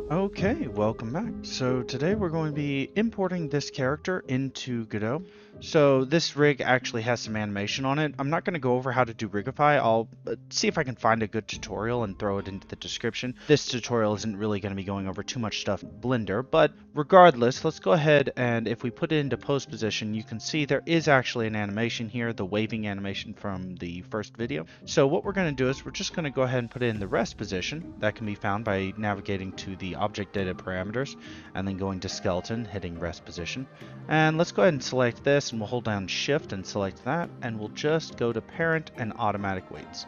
Okay, welcome back. So today we're going to be importing this character into Godot. So this rig actually has some animation on it. I'm not going to go over how to do rigify. I'll see if I can find a good tutorial and throw it into the description. This tutorial isn't really going to be going over too much stuff in Blender, but regardless, let's go ahead and if we put it into pose position, you can see there is actually an animation here, the waving animation from the first video. So what we're going to do is we're just going to go ahead and put it in the rest position. That can be found by navigating to the object data parameters and then going to skeleton, hitting rest position. And let's go ahead and select this, and we'll hold down shift and select that, and we'll just go to parent and automatic weights.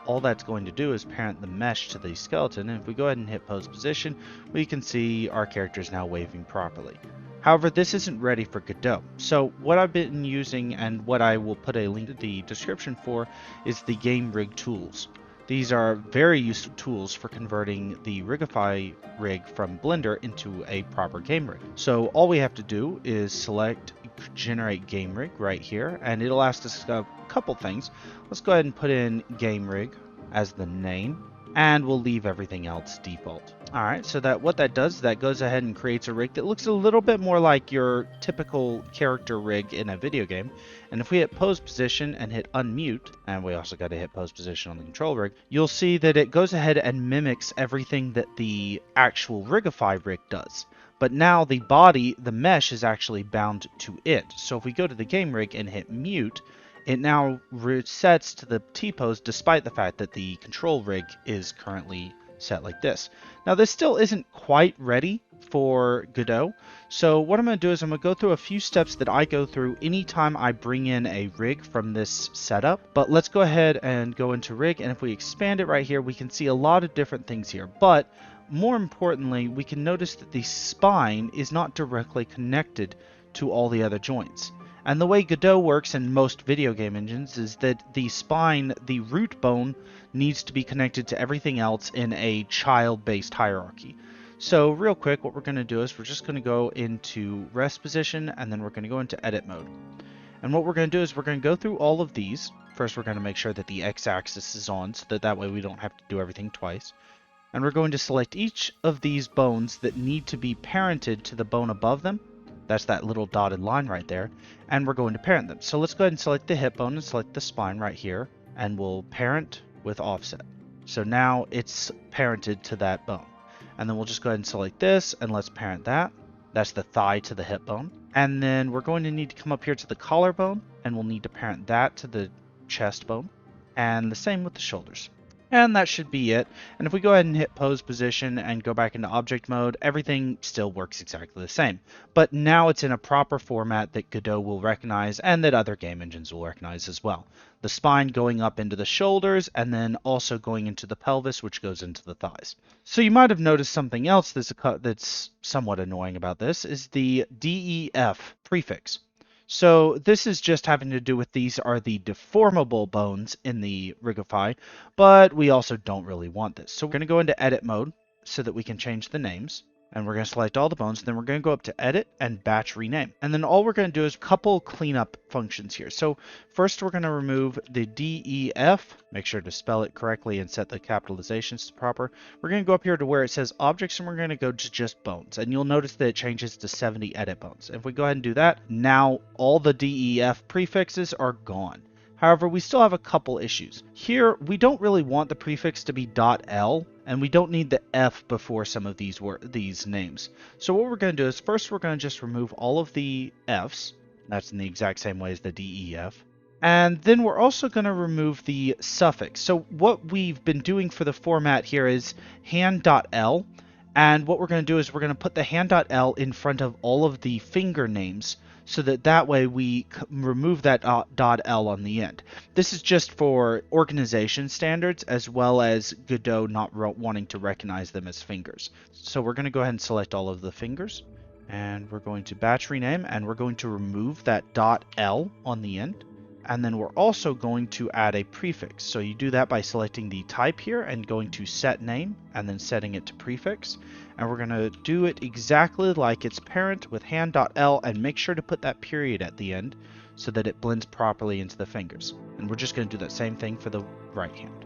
All that's going to do is parent the mesh to the skeleton, and if we go ahead and hit pose position, we can see our character is now waving properly. However, this isn't ready for Godot. So what I've been using and what I will put a link in the description for is the GameRigTools. These are very useful tools for converting the Rigify rig from Blender into a proper game rig. So all we have to do is select generate game rig right here, and it'll ask us a couple things. Let's go ahead and put in game rig as the name, and we'll leave everything else default. Alright, so what that does, that goes ahead and creates a rig that looks a little bit more like your typical character rig in a video game. And if we hit pose position and hit unmute, and we also got to hit pose position on the control rig, you'll see that it goes ahead and mimics everything that the actual Rigify rig does. But now the body, the mesh, is actually bound to it. So if we go to the game rig and hit mute, it now resets to the T-pose despite the fact that the control rig is currently set like this. Now this still isn't quite ready for Godot, so what I'm going to do is I'm going to go through a few steps that I go through anytime I bring in a rig from this setup. But let's go ahead and go into rig, and if we expand it right here, we can see a lot of different things here. But more importantly, we can notice that the spine is not directly connected to all the other joints. And the way Godot works in most video game engines is that the spine, the root bone, needs to be connected to everything else in a child-based hierarchy. So real quick, what we're going to do is we're just going to go into rest position, and then we're going to go into edit mode. And what we're going to do is we're going to go through all of these. First, we're going to make sure that the x-axis is on, so that way we don't have to do everything twice. And we're going to select each of these bones that need to be parented to the bone above them. That's that little dotted line right there. And we're going to parent them. So let's go ahead and select the hip bone and select the spine right here. And we'll parent with offset. So now it's parented to that bone. And then we'll just go ahead and select this and let's parent that. That's the thigh to the hip bone. And then we're going to need to come up here to the collarbone, and we'll need to parent that to the chest bone. And the same with the shoulders. And that should be it. And if we go ahead and hit pose position and go back into object mode, everything still works exactly the same. But now it's in a proper format that Godot will recognize and that other game engines will recognize as well. The spine going up into the shoulders and then also going into the pelvis, which goes into the thighs. So you might have noticed something else that's somewhat annoying about this is the DEF prefix. So this is just having to do with these are the deformable bones in the Rigify, but we also don't really want this. So we're going to go into edit mode so that we can change the names. And we're going to select all the bones, and then we're going to go up to edit and batch rename. And then all we're going to do is a couple cleanup functions here. So first we're going to remove the DEF, make sure to spell it correctly and set the capitalizations to proper. We're going to go up here to where it says objects, and we're going to go to just bones. And you'll notice that it changes to 70 edit bones. If we go ahead and do that, now all the DEF prefixes are gone. However, we still have a couple issues. Here, we don't really want the prefix to be .l, and we don't need the F before some of these names. So what we're going to do is first we're going to just remove all of the Fs. That's in the exact same way as the DEF. And then we're also going to remove the suffix. So what we've been doing for the format here is hand.l. And what we're going to do is we're going to put the hand.l in front of all of the finger names, so that way we remove that .l on the end. This is just for organization standards as well as Godot not wanting to recognize them as fingers. So we're going to go ahead and select all of the fingers, and we're going to batch rename, and we're going to remove that .l on the end. And then we're also going to add a prefix. So you do that by selecting the type here and going to set name and then setting it to prefix. And we're going to do it exactly like its parent with hand.l, and make sure to put that period at the end so that it blends properly into the fingers. And we're just going to do that same thing for the right hand.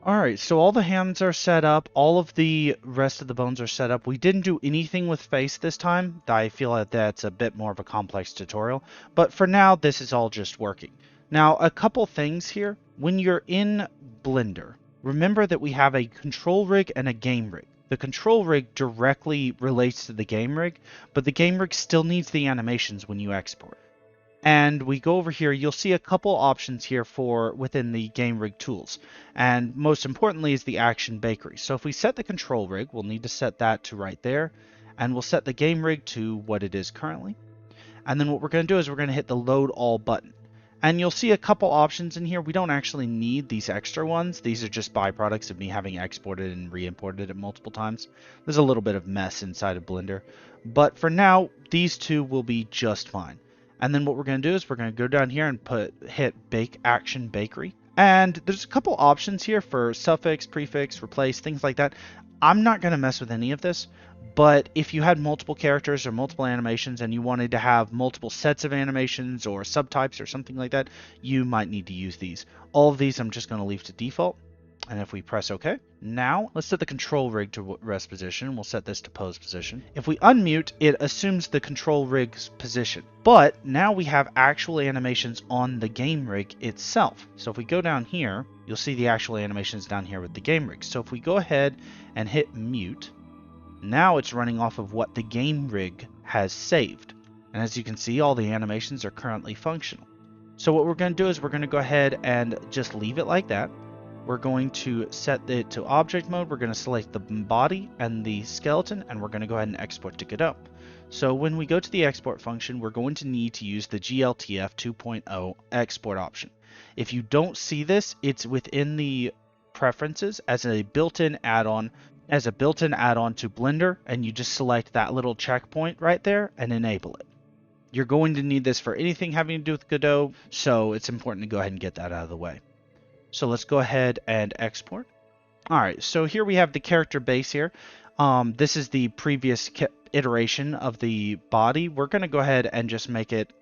Alright, so all the hands are set up, all of the rest of the bones are set up. We didn't do anything with face this time. I feel like that's a bit more of a complex tutorial, but for now, this is all just working. Now, a couple things here. When you're in Blender, remember that we have a control rig and a game rig. The control rig directly relates to the game rig, but the game rig still needs the animations when you export. And we go over here, you'll see a couple options here for within the GameRigTools. And most importantly is the action bakery. So if we set the control rig, we'll need to set that to right there. And we'll set the game rig to what it is currently. And then what we're going to do is we're going to hit the load all button. And you'll see a couple options in here. We don't actually need these extra ones. These are just byproducts of me having exported and re-imported it multiple times. There's a little bit of mess inside of Blender. But for now, these two will be just fine. And then what we're going to do is we're going to go down here and hit Bake Action Bakery. And there's a couple options here for suffix, prefix, replace, things like that. I'm not going to mess with any of this, but if you had multiple characters or multiple animations and you wanted to have multiple sets of animations or subtypes or something like that, you might need to use these. All of these I'm just going to leave to default. And if we press OK, now let's set the control rig to rest position. We'll set this to pose position. If we unmute, it assumes the control rig's position. But now we have actual animations on the game rig itself. So if we go down here, you'll see the actual animations down here with the game rig. So if we go ahead and hit mute, now it's running off of what the game rig has saved. And as you can see, all the animations are currently functional. So what we're going to do is we're going to go ahead and just leave it like that. We're going to set it to object mode. We're going to select the body and the skeleton, and we're going to go ahead and export to Godot. So when we go to the export function, we're going to need to use the GLTF 2.0 export option. If you don't see this, it's within the preferences as a built-in add-on to Blender, and you just select that little checkpoint right there and enable it. You're going to need this for anything having to do with Godot, so it's important to go ahead and get that out of the way. So let's go ahead and export. All right, so here we have the character base here. This is the previous iteration of the body. We're going to go ahead and just make it,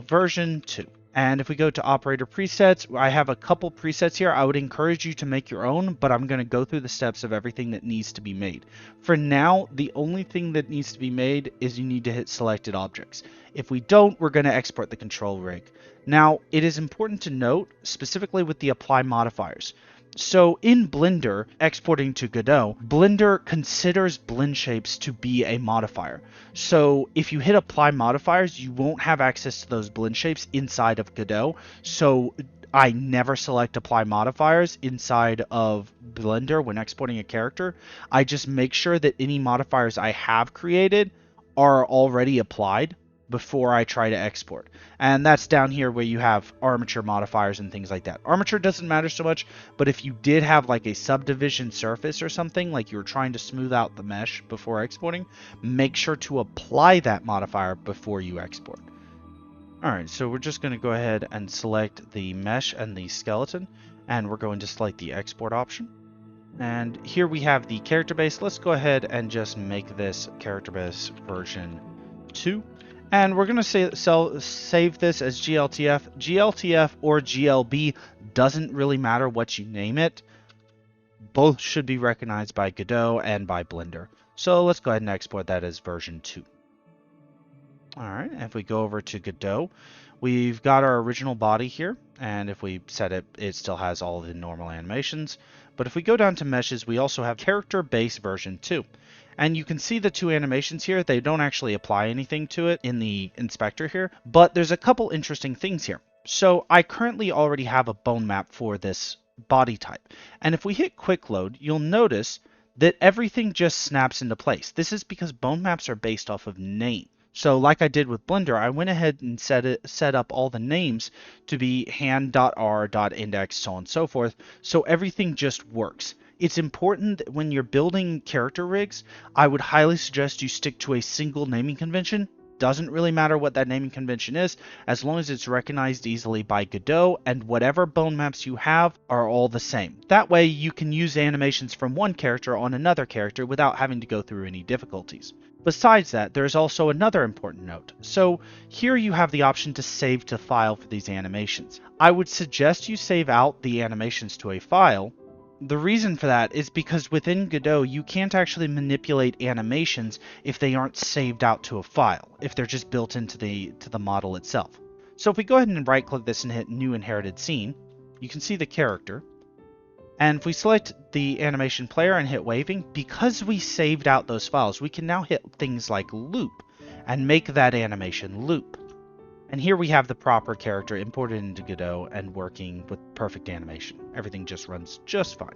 version 2. And if we go to operator presets, I have a couple presets here. I would encourage you to make your own, but I'm going to go through the steps of everything that needs to be made. For now, the only thing that needs to be made is you need to hit selected objects. If we don't, we're going to export the control rig. Now, it is important to note, specifically with the apply modifiers. So in Blender, exporting to Godot, Blender considers blend shapes to be a modifier. So if you hit apply modifiers, you won't have access to those blend shapes inside of Godot. So I never select apply modifiers inside of Blender when exporting a character. I just make sure that any modifiers I have created are already applied before I try to export. And that's down here where you have armature modifiers and things like that. Armature doesn't matter so much, but if you did have like a subdivision surface or something, like you were trying to smooth out the mesh before exporting, make sure to apply that modifier before you export. Alright, so we're just going to go ahead and select the mesh and the skeleton, and we're going to select the export option. And here we have the character base. Let's go ahead and just make this character base version 2. And we're going to save this as GLTF. GLTF or GLB doesn't really matter what you name it. Both should be recognized by Godot and by Blender. So let's go ahead and export that as version 2. Alright, if we go over to Godot, we've got our original body here. And if we set it, it still has all of the normal animations. But if we go down to meshes, we also have character base version 2. And you can see the two animations here. They don't actually apply anything to it in the inspector here, but there's a couple interesting things here. So I currently already have a BoneMap for this body type. And if we hit quick load, you'll notice that everything just snaps into place. This is because BoneMaps are based off of name. So like I did with Blender, I went ahead and set up all the names to be hand.r.index, so on and so forth. So everything just works. It's important that when you're building character rigs, I would highly suggest you stick to a single naming convention. Doesn't really matter what that naming convention is, as long as it's recognized easily by Godot, and whatever bone maps you have are all the same. That way you can use animations from one character on another character without having to go through any difficulties. Besides that, there's also another important note. So here you have the option to save to file for these animations. I would suggest you save out the animations to a file, The reason for that is because within Godot, you can't actually manipulate animations if they aren't saved out to a file, if they're just built into the model itself. So if we go ahead and right-click this and hit New Inherited Scene, you can see the character. And if we select the animation player and hit waving, because we saved out those files, we can now hit things like loop and make that animation loop. And here we have the proper character imported into Godot and working with perfect animation. Everything just runs just fine.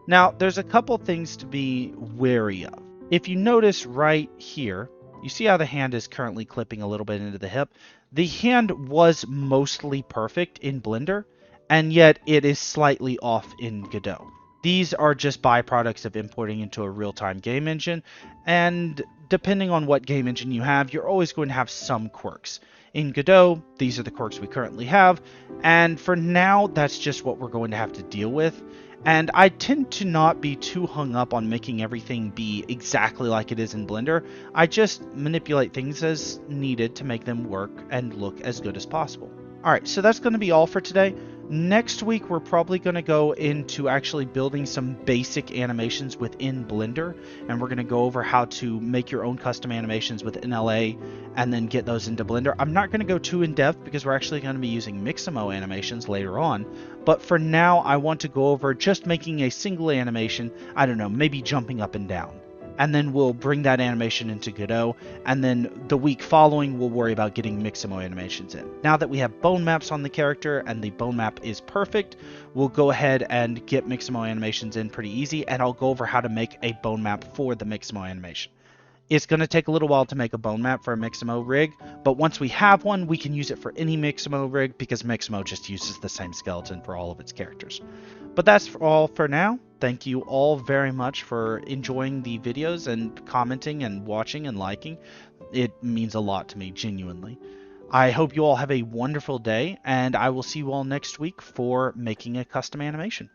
Now, there's a couple things to be wary of. If you notice right here, you see how the hand is currently clipping a little bit into the hip? The hand was mostly perfect in Blender, and yet it is slightly off in Godot. These are just byproducts of importing into a real-time game engine, and depending on what game engine you have, you're always going to have some quirks. In Godot, these are the quirks we currently have, and for now, that's just what we're going to have to deal with. And I tend to not be too hung up on making everything be exactly like it is in Blender. I just manipulate things as needed to make them work and look as good as possible. Alright, so that's going to be all for today. Next week, we're probably going to go into actually building some basic animations within Blender, and we're going to go over how to make your own custom animations with NLA and then get those into Blender. I'm not going to go too in-depth because we're actually going to be using Mixamo animations later on, but for now, I want to go over just making a single animation, I don't know, maybe jumping up and down. And then we'll bring that animation into Godot, and then the week following we'll worry about getting Mixamo animations in. Now that we have bone maps on the character and the bone map is perfect, we'll go ahead and get Mixamo animations in pretty easy, and I'll go over how to make a bone map for the Mixamo animation. It's going to take a little while to make a bone map for a Mixamo rig, but once we have one, we can use it for any Mixamo rig because Mixamo just uses the same skeleton for all of its characters. But that's all for now. Thank you all very much for enjoying the videos and commenting and watching and liking. It means a lot to me, genuinely. I hope you all have a wonderful day, and I will see you all next week for making a custom animation.